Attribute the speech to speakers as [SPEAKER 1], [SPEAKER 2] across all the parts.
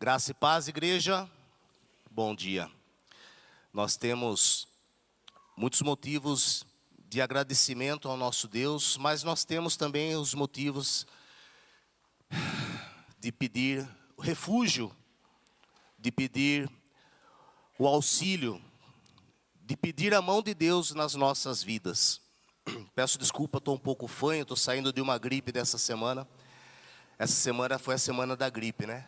[SPEAKER 1] Graça e paz, igreja. Bom dia. Nós temos muitos motivos de agradecimento ao nosso Deus, mas nós temos também os motivos de pedir o refúgio, de pedir o auxílio, de pedir a mão de Deus nas nossas vidas. Peço desculpa, estou um pouco fanho, estou saindo de uma gripe dessa semana. Essa semana foi a semana da gripe, né?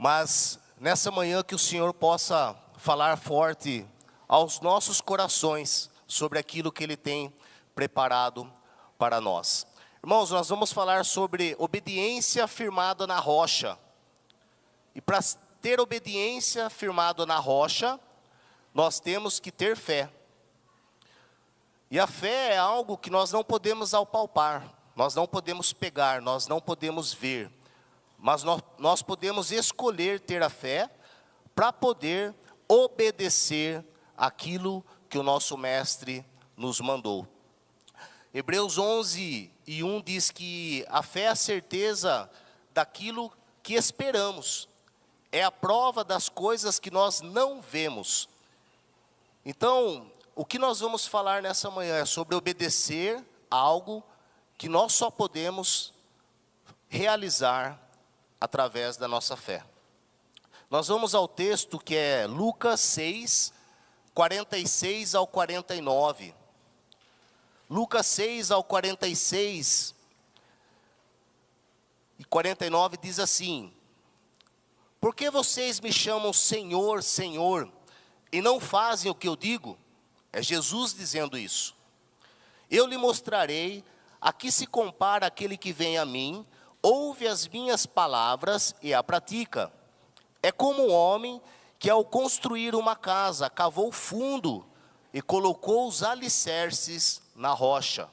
[SPEAKER 1] Mas nessa manhã que o Senhor possa falar forte aos nossos corações sobre aquilo que Ele tem preparado para nós. Irmãos, nós vamos falar sobre obediência firmada na rocha. E para ter obediência firmada na rocha, nós temos que ter fé. E a fé é algo que nós não podemos apalpar, nós não podemos pegar, nós não podemos ver. Mas nós podemos escolher ter a fé para poder obedecer aquilo que o nosso mestre nos mandou. Hebreus 11:1 diz que a fé é a certeza daquilo que esperamos. É a prova das coisas que nós não vemos. Então, o que nós vamos falar nessa manhã é sobre obedecer algo que nós só podemos realizar através da nossa fé. Nós vamos ao texto que é Lucas 6, 46 ao 49. Lucas 6 ao 46 e 49 diz assim: Por que vocês me chamam Senhor, Senhor, e não fazem o que eu digo? É Jesus dizendo isso. Eu lhe mostrarei a que se compara aquele que vem a mim, ouve as minhas palavras e a pratica. É como um homem que ao construir uma casa, cavou fundo e colocou os alicerces na rocha.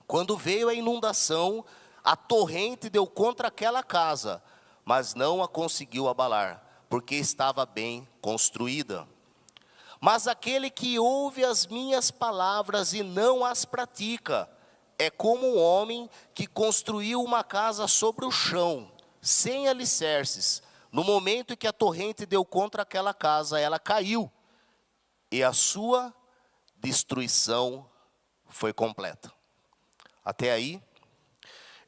[SPEAKER 1] Quando veio a inundação, a torrente deu contra aquela casa, mas não a conseguiu abalar, porque estava bem construída. Mas aquele que ouve as minhas palavras e não as pratica, é como um homem que construiu uma casa sobre o chão, sem alicerces. No momento em que a torrente deu contra aquela casa, ela caiu, e a sua destruição foi completa. Até aí?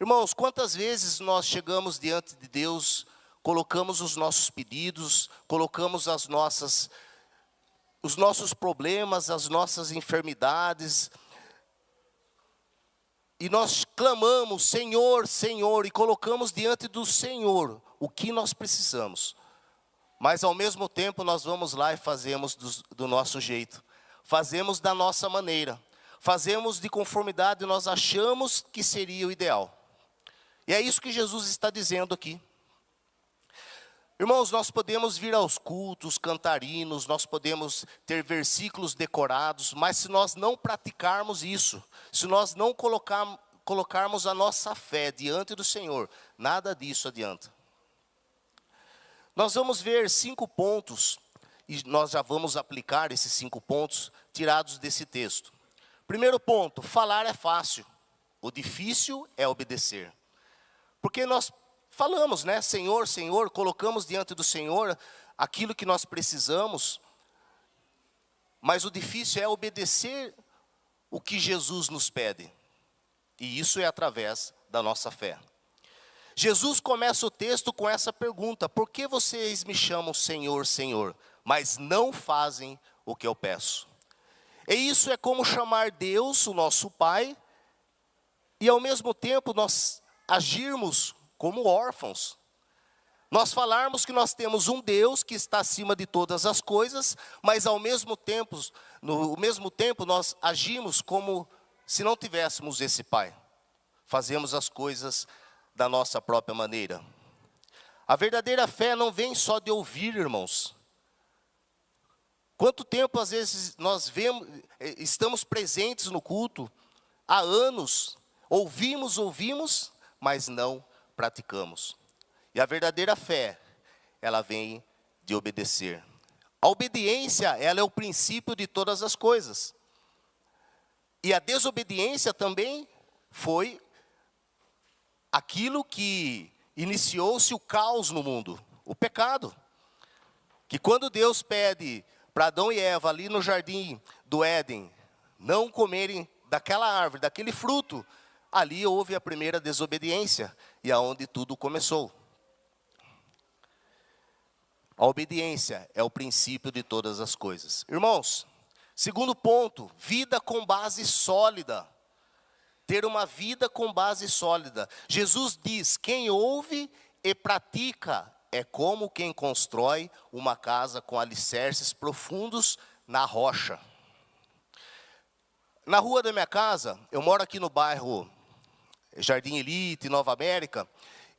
[SPEAKER 1] Irmãos, quantas vezes nós chegamos diante de Deus, colocamos os nossos pedidos, colocamos os nossos problemas, as nossas enfermidades, e nós clamamos, Senhor, Senhor, e colocamos diante do Senhor o que nós precisamos. Mas ao mesmo tempo nós vamos lá e fazemos do nosso jeito. Fazemos da nossa maneira. Fazemos de conformidade nós achamos que seria o ideal. E é isso que Jesus está dizendo aqui. Irmãos, nós podemos vir aos cultos, cantar hinos, nós podemos ter versículos decorados, mas se nós não praticarmos isso, se nós não colocarmos a nossa fé diante do Senhor, nada disso adianta. Nós vamos ver 5 pontos, e nós já vamos aplicar esses 5 pontos tirados desse texto. Primeiro ponto, falar é fácil, o difícil é obedecer. Porque nós falamos, né? Senhor, Senhor, colocamos diante do Senhor aquilo que nós precisamos, mas o difícil é obedecer o que Jesus nos pede. E isso é através da nossa fé. Jesus começa o texto com essa pergunta: por que vocês me chamam Senhor, Senhor, mas não fazem o que eu peço? E isso é como chamar Deus, o nosso Pai, e ao mesmo tempo nós agirmos como órfãos. Nós falarmos que nós temos um Deus que está acima de todas as coisas, mas ao mesmo tempo, no mesmo tempo nós agimos como se não tivéssemos esse Pai. Fazemos as coisas da nossa própria maneira. A verdadeira fé não vem só de ouvir, irmãos. Quanto tempo às vezes nós estamos presentes no culto, há anos, ouvimos, mas não praticamos. E a verdadeira fé, ela vem de obedecer. A obediência, ela é o princípio de todas as coisas. E a desobediência também foi aquilo que iniciou-se o caos no mundo. O pecado. Que quando Deus pede para Adão e Eva ali no jardim do Éden não comerem daquela árvore, daquele fruto, ali houve a primeira desobediência e aonde tudo começou. A obediência é o princípio de todas as coisas. Irmãos, segundo ponto, vida com base sólida. Ter uma vida com base sólida. Jesus diz, quem ouve e pratica é como quem constrói uma casa com alicerces profundos na rocha. Na rua da minha casa, eu moro aqui no bairro Jardim Elite, Nova América,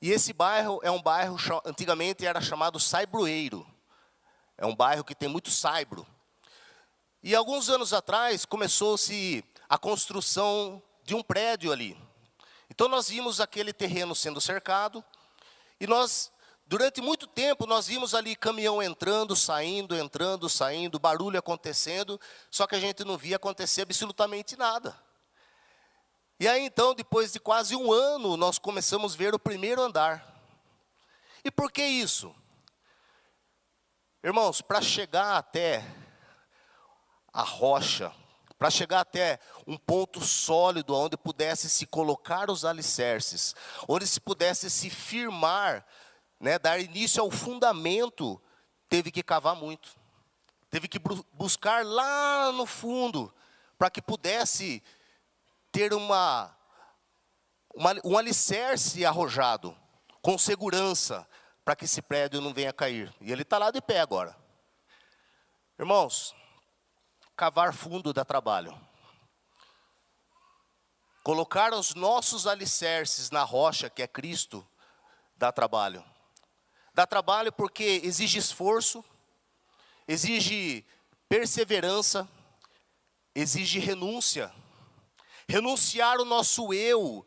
[SPEAKER 1] e esse bairro é um bairro, antigamente era chamado saibroeiro. É um bairro que tem muito saibro. E alguns anos atrás, começou-se a construção de um prédio ali. Então nós vimos aquele terreno sendo cercado, e durante muito tempo, nós vimos ali caminhão entrando, saindo, barulho acontecendo, só que a gente não via acontecer absolutamente nada. E aí então, depois de quase um ano, nós começamos a ver o primeiro andar. E por que isso? Irmãos, para chegar até a rocha, para chegar até um ponto sólido, onde pudesse se colocar os alicerces, onde se pudesse se firmar, dar início ao fundamento, teve que cavar muito. Teve que buscar lá no fundo, para que pudesse ter um alicerce arrojado, com segurança, para que esse prédio não venha cair. E ele está lá de pé agora. Irmãos, cavar fundo dá trabalho. Colocar os nossos alicerces na rocha, que é Cristo, dá trabalho. Dá trabalho porque exige esforço, exige perseverança, exige renúncia. Renunciar o nosso eu,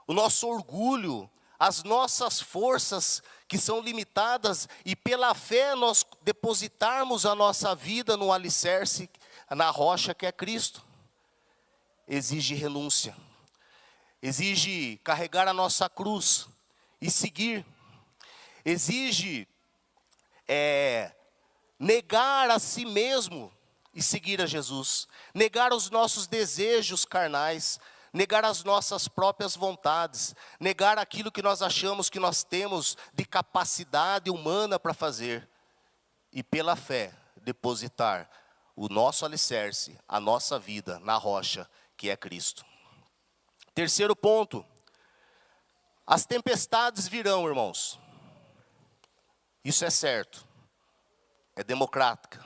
[SPEAKER 1] o nosso orgulho, as nossas forças que são limitadas, e pela fé nós depositarmos a nossa vida no alicerce, na rocha que é Cristo. Exige renúncia, exige carregar a nossa cruz e seguir, exige negar a si mesmo e seguir a Jesus, negar os nossos desejos carnais, negar as nossas próprias vontades, negar aquilo que nós achamos que nós temos de capacidade humana para fazer, e pela fé depositar o nosso alicerce, a nossa vida na rocha que é Cristo. Terceiro ponto, as tempestades virão, irmãos. Isso é certo, é democrática.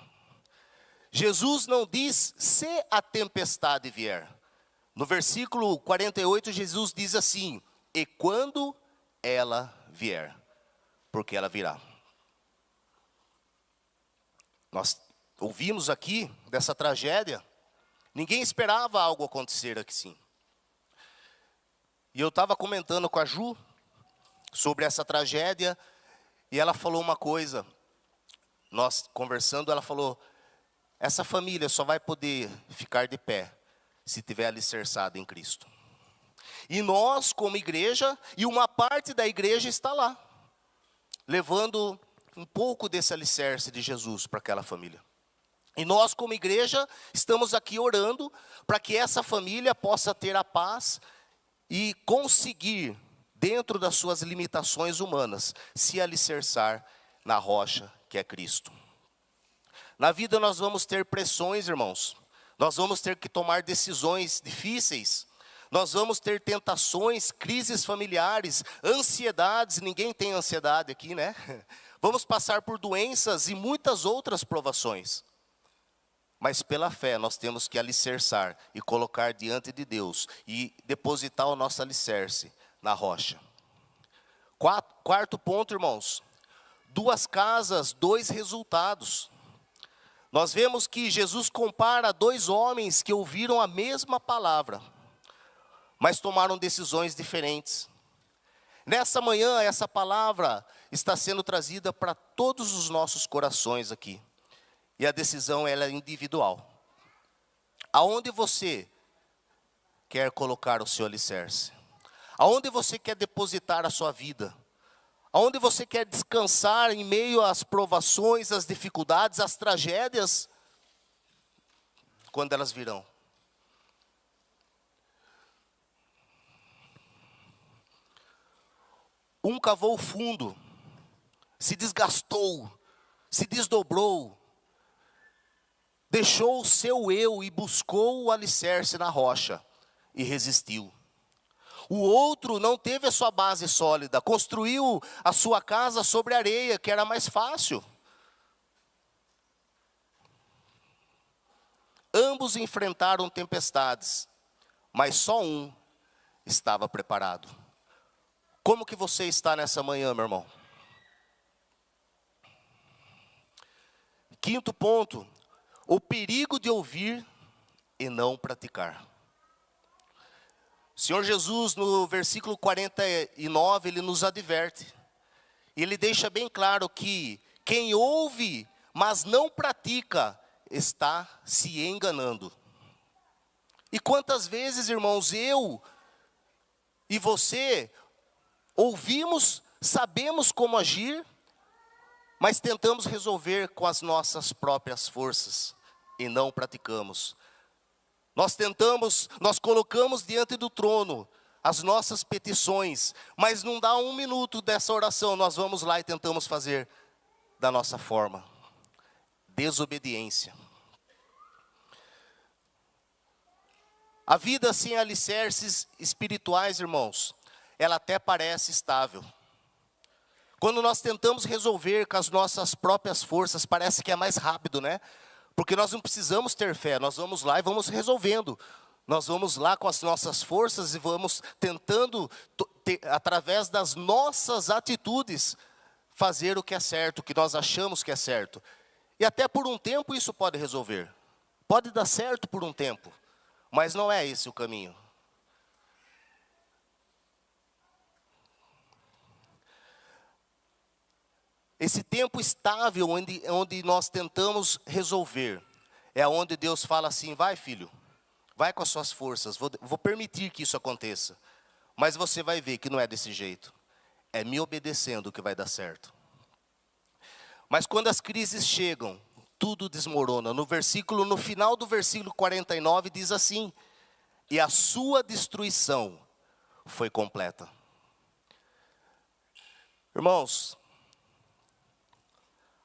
[SPEAKER 1] Jesus não diz se a tempestade vier. No versículo 48, Jesus diz assim, e quando ela vier, porque ela virá. Nós ouvimos aqui dessa tragédia, ninguém esperava algo acontecer aqui sim. E eu estava comentando com a Ju sobre essa tragédia, e ela falou uma coisa, nós conversando, ela falou, essa família só vai poder ficar de pé se tiver alicerçada em Cristo. E nós, como igreja, e uma parte da igreja está lá, levando um pouco desse alicerce de Jesus para aquela família. E nós, como igreja, estamos aqui orando para que essa família possa ter a paz e conseguir, dentro das suas limitações humanas, se alicerçar na rocha que é Cristo. Na vida nós vamos ter pressões, irmãos. Nós vamos ter que tomar decisões difíceis. Nós vamos ter tentações, crises familiares, ansiedades. Ninguém tem ansiedade aqui, né? Vamos passar por doenças e muitas outras provações. Mas pela fé nós temos que alicerçar e colocar diante de Deus e depositar o nosso alicerce na rocha. Quarto ponto, irmãos. 2 casas, 2 resultados. Nós vemos que Jesus compara 2 homens que ouviram a mesma palavra, mas tomaram decisões diferentes. Nessa manhã, essa palavra está sendo trazida para todos os nossos corações aqui. E a decisão ela é individual. Aonde você quer colocar o seu alicerce? Aonde você quer depositar a sua vida? Aonde você quer descansar em meio às provações, às dificuldades, às tragédias, quando elas virão. Um cavou fundo, se desgastou, se desdobrou, deixou o seu eu e buscou o alicerce na rocha e resistiu. O outro não teve a sua base sólida, construiu a sua casa sobre areia, que era mais fácil. Ambos enfrentaram tempestades, mas só um estava preparado. Como que você está nessa manhã, meu irmão? Quinto ponto, o perigo de ouvir e não praticar. O Senhor Jesus, no versículo 49, Ele nos adverte. Ele deixa bem claro que quem ouve, mas não pratica, está se enganando. E quantas vezes, irmãos, eu e você ouvimos, sabemos como agir, mas tentamos resolver com as nossas próprias forças e não praticamos. Nós colocamos diante do trono as nossas petições, mas não dá um minuto dessa oração, nós vamos lá e tentamos fazer da nossa forma. Desobediência. A vida sem alicerces espirituais, irmãos, ela até parece estável. Quando nós tentamos resolver com as nossas próprias forças, parece que é mais rápido, né? Porque nós não precisamos ter fé, nós vamos lá e vamos resolvendo. Nós vamos lá com as nossas forças e vamos tentando, através das nossas atitudes, fazer o que é certo, o que nós achamos que é certo. E até por um tempo isso pode resolver. Pode dar certo por um tempo, mas não é esse o caminho. Esse tempo estável onde nós tentamos resolver, é onde Deus fala assim, vai filho, vai com as suas forças, vou permitir que isso aconteça. Mas você vai ver que não é desse jeito. É me obedecendo que vai dar certo. Mas quando as crises chegam, tudo desmorona. No final do versículo 49 diz assim, e a sua destruição foi completa. Irmãos,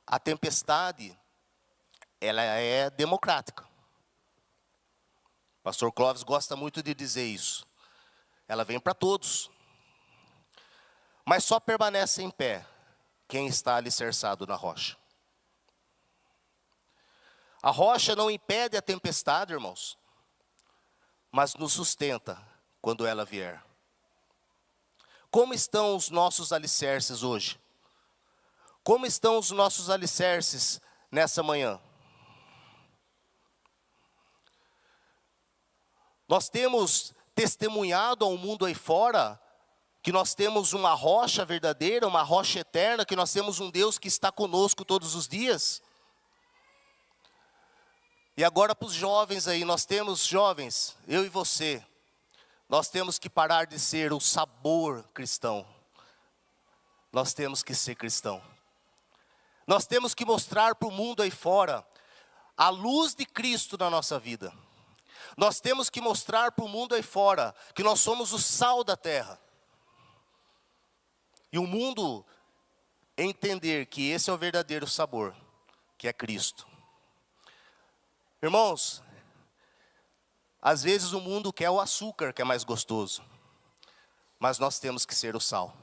[SPEAKER 1] a tempestade, ela é democrática. O pastor Clóvis gosta muito de dizer isso. Ela vem para todos. Mas só permanece em pé quem está alicerçado na rocha. A rocha não impede a tempestade, irmãos, mas nos sustenta quando ela vier. Como estão os nossos alicerces hoje? Como estão os nossos alicerces nessa manhã? Nós temos testemunhado ao mundo aí fora que nós temos uma rocha verdadeira, uma rocha eterna, que nós temos um Deus que está conosco todos os dias. E agora para os jovens aí, nós temos jovens, eu e você, nós temos que parar de ser o sabor cristão. Nós temos que ser cristão. Nós temos que mostrar para o mundo aí fora a luz de Cristo na nossa vida. Nós temos que mostrar para o mundo aí fora que nós somos o sal da terra. E o mundo entender que esse é o verdadeiro sabor, que é Cristo. Irmãos, às vezes o mundo quer o açúcar, que é mais gostoso. Mas nós temos que ser o sal.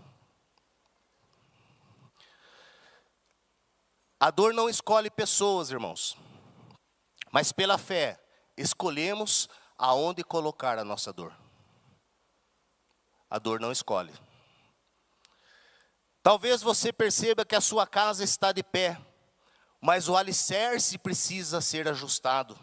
[SPEAKER 1] A dor não escolhe pessoas, irmãos. Mas pela fé, escolhemos aonde colocar a nossa dor. A dor não escolhe. Talvez você perceba que a sua casa está de pé, mas o alicerce precisa ser ajustado.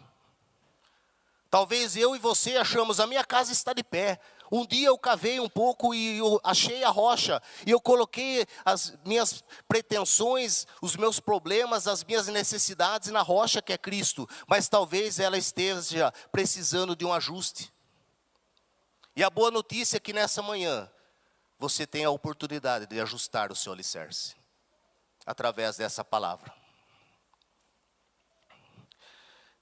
[SPEAKER 1] Talvez eu e você achamos, a minha casa está de pé. Um dia eu cavei um pouco e eu achei a rocha. E eu coloquei as minhas pretensões, os meus problemas, as minhas necessidades na rocha que é Cristo. Mas talvez ela esteja precisando de um ajuste. E a boa notícia é que nessa manhã, você tem a oportunidade de ajustar o seu alicerce, através dessa palavra.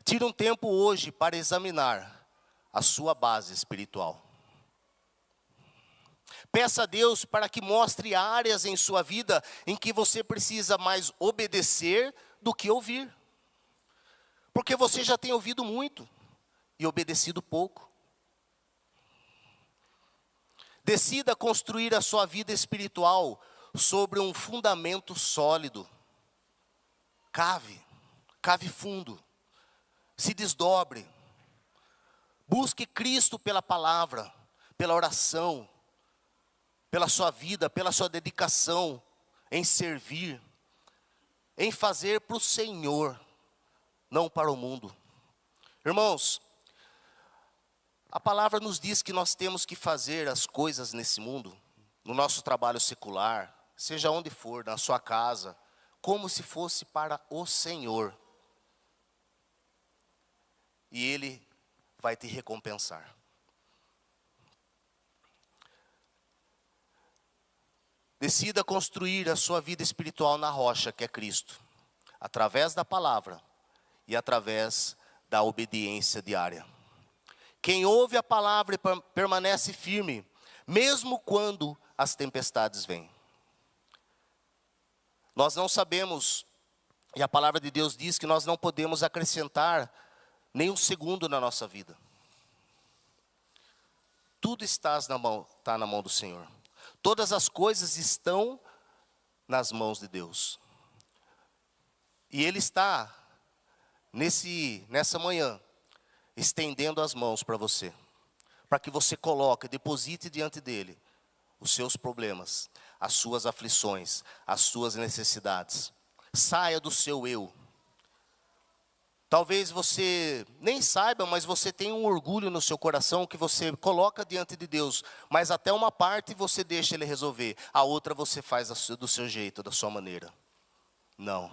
[SPEAKER 1] Tire um tempo hoje para examinar a sua base espiritual. Peça a Deus para que mostre áreas em sua vida em que você precisa mais obedecer do que ouvir. Porque você já tem ouvido muito e obedecido pouco. Decida construir a sua vida espiritual sobre um fundamento sólido. Cave fundo. Se desdobre. Busque Cristo pela palavra, pela oração, pela sua vida, pela sua dedicação em servir, em fazer para o Senhor, não para o mundo. Irmãos, a palavra nos diz que nós temos que fazer as coisas nesse mundo, no nosso trabalho secular, seja onde for, na sua casa, como se fosse para o Senhor. E Ele vai te recompensar. Decida construir a sua vida espiritual na rocha, que é Cristo, através da palavra e através da obediência diária. Quem ouve a palavra e permanece firme, mesmo quando as tempestades vêm. Nós não sabemos, e a palavra de Deus diz que nós não podemos acrescentar nem um segundo na nossa vida. Tudo está na mão do Senhor. Todas as coisas estão nas mãos de Deus. E Ele está, nessa manhã, estendendo as mãos para você. Para que você coloque, deposite diante dEle os seus problemas, as suas aflições, as suas necessidades. Saia do seu eu. Talvez você nem saiba, mas você tem um orgulho no seu coração que você coloca diante de Deus. Mas até uma parte você deixa Ele resolver. A outra você faz do seu jeito, da sua maneira. Não.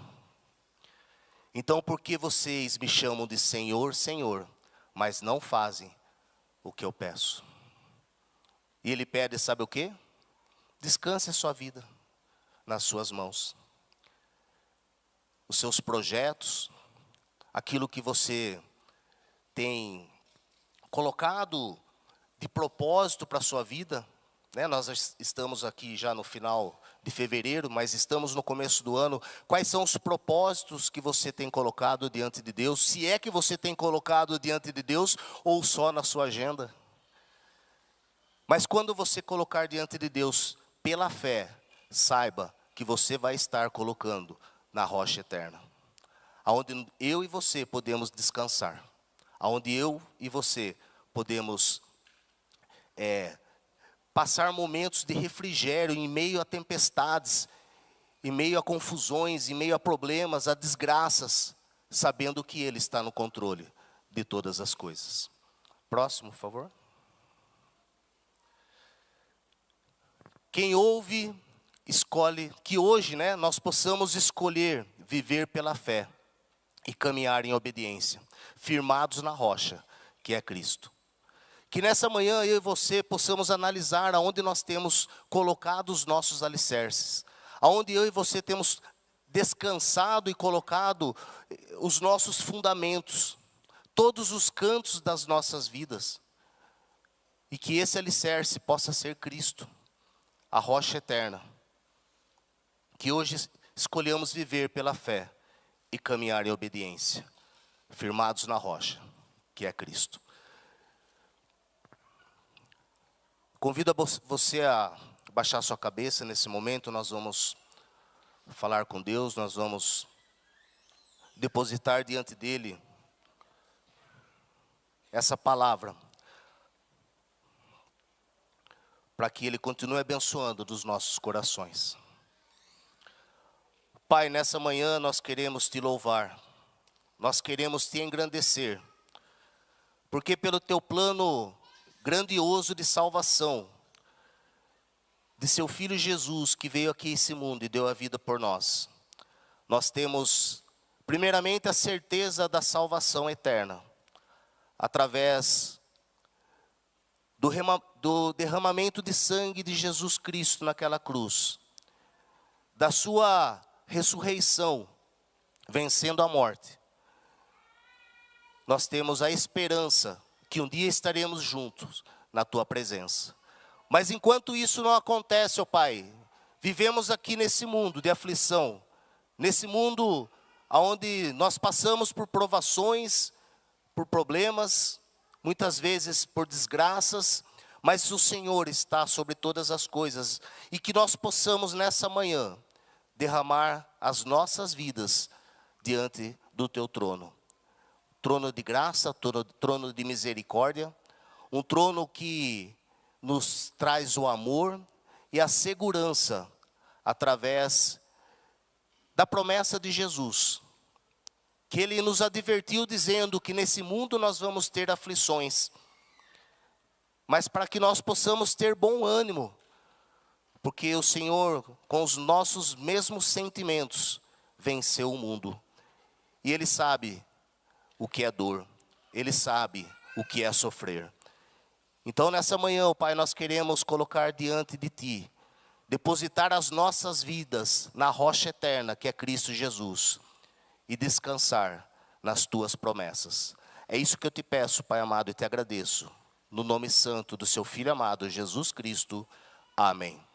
[SPEAKER 1] Então por que vocês me chamam de Senhor, Senhor, mas não fazem o que eu peço? E Ele pede, sabe o quê? Descanse a sua vida nas suas mãos. Os seus projetos, aquilo que você tem colocado de propósito para a sua vida, né? Nós estamos aqui já no final de fevereiro, mas estamos no começo do ano. Quais são os propósitos que você tem colocado diante de Deus? Se é que você tem colocado diante de Deus ou só na sua agenda. Mas quando você colocar diante de Deus pela fé, saiba que você vai estar colocando na rocha eterna. Aonde eu e você podemos descansar. Aonde eu e você podemos passar momentos de refrigério em meio a tempestades, em meio a confusões, em meio a problemas, a desgraças, sabendo que Ele está no controle de todas as coisas. Próximo, por favor. Quem ouve, escolhe, que hoje, nós possamos escolher viver pela fé e caminhar em obediência, firmados na rocha, que é Cristo. Que nessa manhã eu e você possamos analisar aonde nós temos colocado os nossos alicerces, aonde eu e você temos descansado e colocado os nossos fundamentos, todos os cantos das nossas vidas, e que esse alicerce possa ser Cristo, a rocha eterna. Que hoje escolhamos viver pela fé e caminhar em obediência, firmados na rocha, que é Cristo. Convido você a baixar sua cabeça nesse momento. Nós vamos falar com Deus, nós vamos depositar diante dEle essa palavra, para que Ele continue abençoando dos nossos corações. Pai, nessa manhã nós queremos Te louvar, nós queremos Te engrandecer, porque pelo Teu plano grandioso de salvação, de Seu Filho Jesus, que veio aqui a esse mundo e deu a vida por nós, nós temos primeiramente a certeza da salvação eterna, através do do derramamento de sangue de Jesus Cristo naquela cruz, da sua ressurreição, vencendo a morte, nós temos a esperança que um dia estaremos juntos na tua presença. Mas enquanto isso não acontece, ó Pai, vivemos aqui nesse mundo de aflição, nesse mundo onde nós passamos por provações, por problemas, muitas vezes por desgraças, mas o Senhor está sobre todas as coisas, e que nós possamos nessa manhã derramar as nossas vidas diante do teu trono. Trono de graça, trono de misericórdia, um trono que nos traz o amor e a segurança através da promessa de Jesus, que Ele nos advertiu dizendo que nesse mundo nós vamos ter aflições, mas para que nós possamos ter bom ânimo, porque o Senhor, com os nossos mesmos sentimentos, venceu o mundo. E Ele sabe o que é dor, Ele sabe o que é sofrer. Então nessa manhã, Pai, nós queremos colocar diante de Ti, depositar as nossas vidas na rocha eterna que é Cristo Jesus, e descansar nas Tuas promessas. É isso que eu te peço, Pai amado, e te agradeço. No nome santo do Seu Filho amado, Jesus Cristo. Amém.